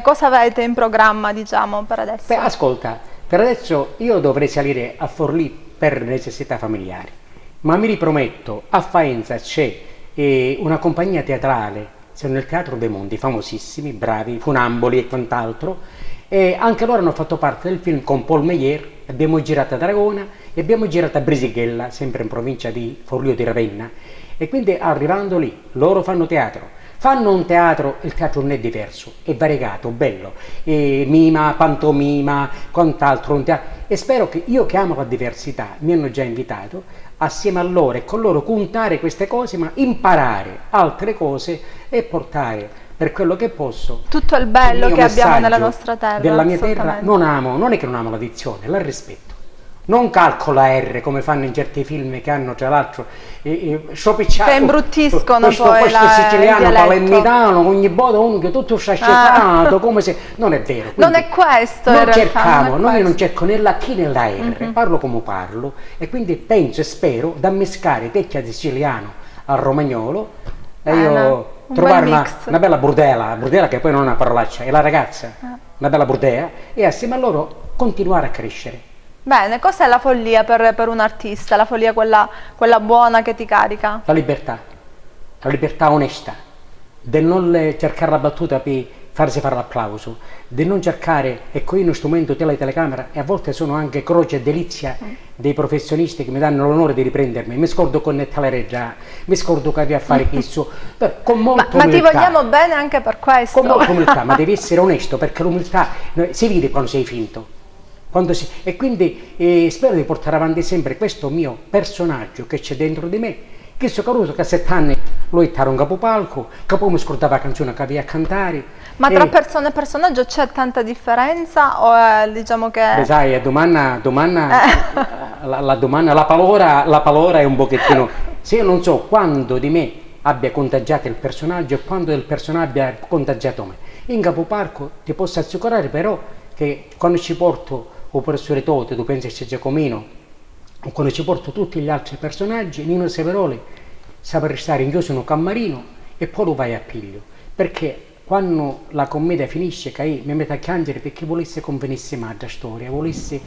Cosa avete in programma, diciamo, per adesso? Beh, ascolta, per adesso io dovrei salire a Forlì per necessità familiari, ma mi riprometto, a Faenza c'è una compagnia teatrale, sono nel Teatro dei Monti, famosissimi, bravi, funamboli e quant'altro, e anche loro hanno fatto parte del film con Paul Meyer. Abbiamo girato ad Aragona e abbiamo girato a Brisighella, sempre in provincia di Forlì di Ravenna, e quindi arrivando lì, loro fanno teatro, fanno un teatro, il teatro non è diverso, è variegato, bello, mima, pantomima, quant'altro, e spero che io che amo la diversità, mi hanno già invitato, assieme a loro e con loro contare queste cose, ma imparare altre cose e portare per quello che posso tutto il bello che abbiamo nella nostra terra, della mia terra. Non è che non amo la dizione, la rispetto. Non calcolo la R come fanno in certi film che hanno tra l'altro sciopicciato, che imbruttiscono questo siciliano palermitano, ogni volta uno che tutto sciaccettato, come se non è vero. Quindi non è questo in realtà, io non cerco né la T né la R, parlo come parlo, e quindi penso e spero di ammiscare tecchia di siciliano al romagnolo e io trovare una bella burdela che poi non è una parolaccia, è la ragazza, una bella burdea, e assieme a loro continuare a crescere. Bene, cos'è la follia per un artista? La follia quella buona che ti carica? La libertà onesta, di non cercare la battuta per farsi fare l'applauso, di non cercare, ecco, io in questo momento la telecamera, e a volte sono anche croce e delizia dei professionisti che mi danno l'onore di riprendermi, mi scordo con Nettalereggia, mi scordo che aveva a fare questo, con molta umiltà. Ma ti vogliamo bene anche per questo. Con molta umiltà, ma devi essere onesto, perché l'umiltà si vede quando sei finto. E quindi spero di portare avanti sempre questo mio personaggio che c'è dentro di me, che so Caruso che a 7 anni lui era un capopalco, che poi mi scordava la canzone che aveva a cantare. Ma tra persona e personaggio c'è tanta differenza o diciamo che... Beh, sai, la palora è un pochettino... Se io non so quando di me abbia contagiato il personaggio e quando il personaggio abbia contagiato me. In capopalco ti posso assicurare però che quando ci porto o professore Tote, tu pensi che c'è Giacomino, o quando ci porto tutti gli altri personaggi, Nino Severoli sa restare inchiuso in un cammarino e poi lo vai a piglio, perché quando la commedia finisce che io mi metto a piangere perché volesse convenisse mai la storia, volesse,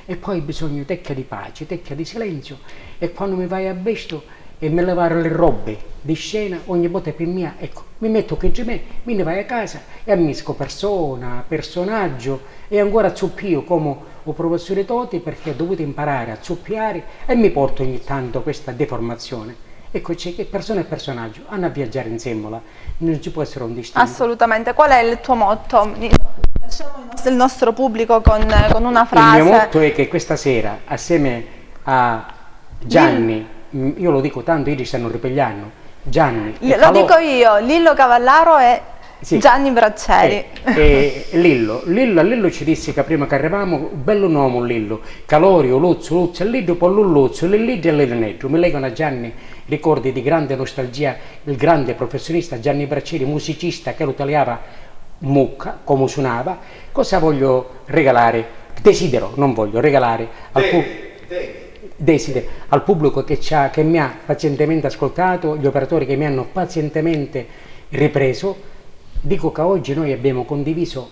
e poi bisogna tecchia di pace, tecchia di silenzio, e quando mi vai a besto e mi levare le robe di scena ogni volta per mia, ecco, mi metto che me ne vai a casa e ammisco persona, personaggio e ancora zuppio come il professore Toti, perché ho dovuto imparare a zuppiare e mi porto ogni tanto questa deformazione. Ecco, c'è che persona e personaggio hanno a viaggiare insieme, non ci può essere un distinguo. Assolutamente. Qual è il tuo motto? Lasciamo il nostro pubblico con una frase. Il mio motto è che questa sera, assieme a Gianni, io lo dico tanto, io ci stanno ripigliando, Gianni lo dico io, Lillo Cavallaro e sì, Gianni Bracceri. Lillo ci disse che prima che arrivavamo, bello nome Lillo, Calorio, Luzzo e Lillo, poi Lulluzzo, Lilligi e Lillineggiu. Mi legano a Gianni ricordi di grande nostalgia, il grande professionista Gianni Bracceri, musicista che lo tagliava mucca, come suonava. Cosa voglio regalare? Desidero, non voglio regalare al pubblico che mi ha pazientemente ascoltato, gli operatori che mi hanno pazientemente ripreso. Dico che oggi noi abbiamo condiviso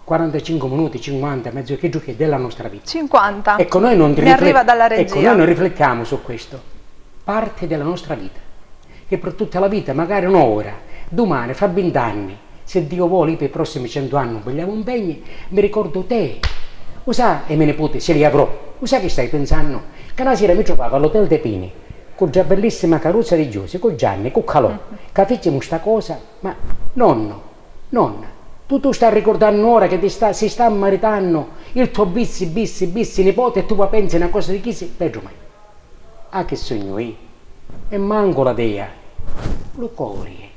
45 minuti, 50, mezzo che giochi della nostra vita. 50. Ecco, noi non arriva dalla regia. Ecco, noi non riflettiamo su questo. Parte della nostra vita. Che per tutta la vita, magari un'ora, domani, fra 20 anni, se Dio vuole, per i prossimi 100 anni non vogliamo impegni, mi ricordo te. Usa, e i miei nipoti, se li avrò. Usa che stai pensando? Che una sera mi trovavo all'Hotel De Pini, con già bellissima carrozza di Giuse, con Gianni, con Calò, che facciamo questa cosa, ma nonna, tu stai ricordando ora che si sta maritando il tuo bissi nipote e tu pensi una cosa di chi si... Peggio mai. Ah, che sogno io? E manco la dea. Lo cuore.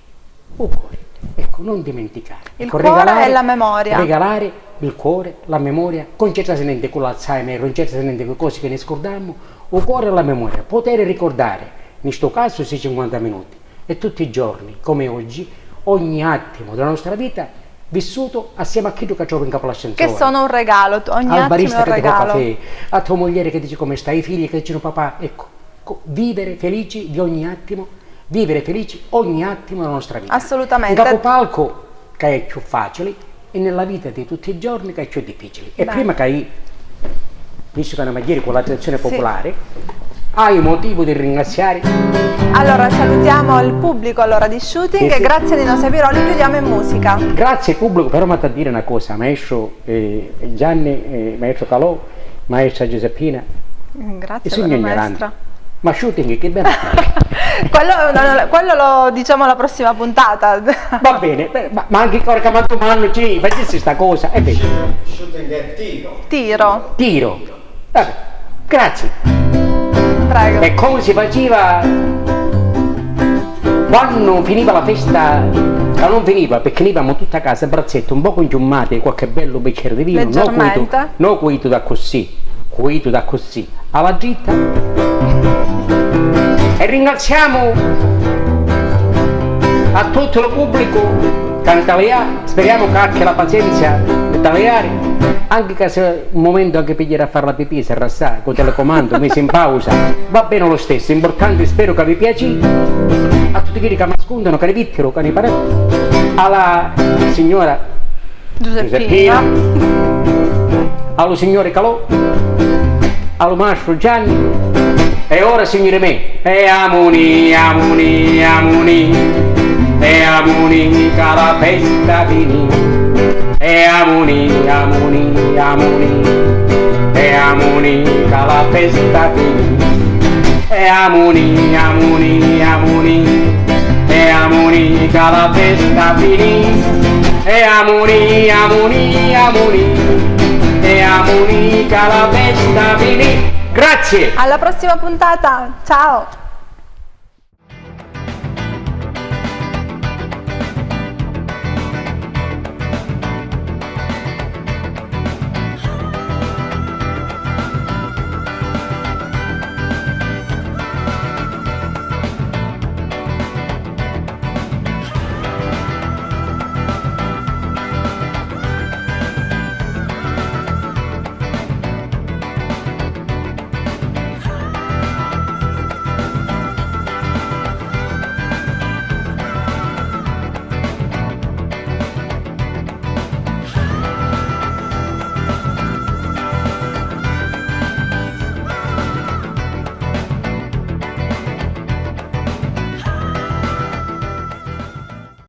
Ecco, non dimenticare. Il cuore e la memoria. Regalare il cuore, la memoria, concentratamente con l'Alzheimer, concentratamente con cose che ne scordiamo, il cuore e la memoria. Poter ricordare, in questo caso, 50 minuti, e tutti i giorni, come oggi, ogni attimo della nostra vita vissuto assieme a chi che trovo in capo all'ascensore. Che sono un regalo, ogni al attimo barista è un che ti fa regalo. caffè, a tua moglie che dice come stai, i figli che dicono papà, ecco, vivere felici di ogni attimo, vivere felici ogni attimo della nostra vita. Assolutamente. In capopalco che è più facile e nella vita di tutti i giorni che è più difficile. E prima che visto che andiamo a dire con l'attenzione popolare, hai motivo di ringraziare. Allora salutiamo il pubblico di Shooting e grazie a Nino Severoli chiudiamo in musica. Grazie pubblico, però mi a dire una cosa, maestro Gianni, maestro Calò, maestra Giuseppina. Grazie maestra. Ma Shooting che bello. quello lo diciamo alla prossima puntata. Va bene, ma anche ancora che domani ci facessi sta cosa. E bene. Shooting è Tiro. Tiro. Vabbè, grazie. Prego. E come si faceva quando finiva la festa? Ma non finiva, perché venivamo tutta a casa, brazzetto, un po' congiummate, qualche bello bicchiere di vino, leggermente. no cuito da così, alla dritta. E ringraziamo a tutto il pubblico che italiano, speriamo che anche la pazienza italiana, anche che se un momento anche per a fare la pipì, si arrassare con il telecomando, messo in pausa, va bene lo stesso, importante, spero che vi piaci, a tutti quelli che mi ascoltano, che ne vittero, che ne parano, alla signora Giuseppina, allo signore Calò, allo maestro Gianni, e ora signore me, e amuni, che la festa finì, e amuni, che la festa finì, e amuni, che la festa finì, e amuni, che la festa finì. Grazie! Alla prossima puntata, ciao!